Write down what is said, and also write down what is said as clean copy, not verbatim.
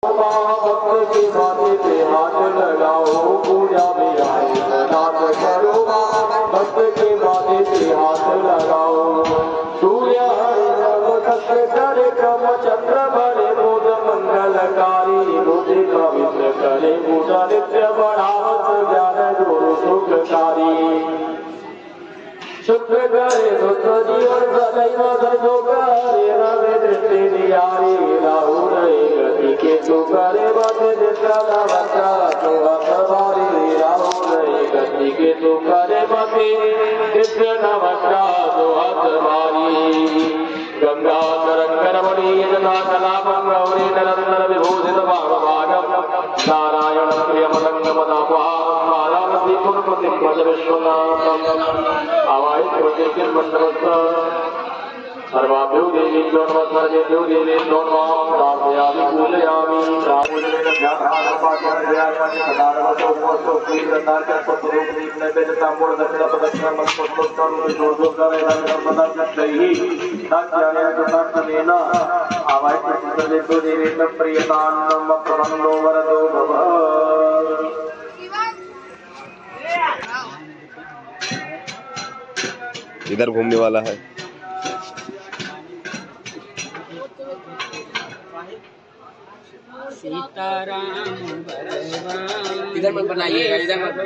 भक्त की माथे पे हाथ लगाओ, पूजा में आए नाथ करो। भक्त के माथे पे हाथ लगाओ। सूर्य हरे नमस्ते करे कम, चंद्र भरे मोद मंगलकारी। बुद्धि पवित्र करे पूजा नित्य, बढ़ावत ज्ञान गुरु सुखकारी। शुक्र करे दुख जीवन सदैव धर्मो करे, रवि दृष्टि नियारी। राहु रहे गति के तु करे, बद निद्रा नवग्रह तो अखबारी। राहु रहे गति के तु करे, बद निद्रा नवग्रह तो अखबारी। गंगा तरंग रमणीय जटा कलापं गौरी निरंतर विभूषित भागम। नारायण प्रियमनंग मदापहारं, बालावती पुरपतिं भज विश्वनाथम्। आवाहित प्रत्येक मंडपस्थ सर्वाभ्यो देवीभ्यो नमः, सर्वेभ्यो देवेभ्यो नमः। प्रार्थयामि पूजयामि। रामूलेन ध्यानापाठ्यानि सदानवतो नमस्तो पूर्णतार्कस्वरूपनीं नैवेद्यताम्बूल दक्षिणप्रदक्षिणमस्तोत्तरं जोर्धोर्धरेणान्तर्पदक्षैः दास्यानेन कृतार्थनेन आवाहित सर्वेभ्यो देवेभ्यो प्रियतान्नम प्रसन्नो वरदो भव। इधर घूमने वाला है। सीताराम इधर मत बनाइएगा, इधर मत।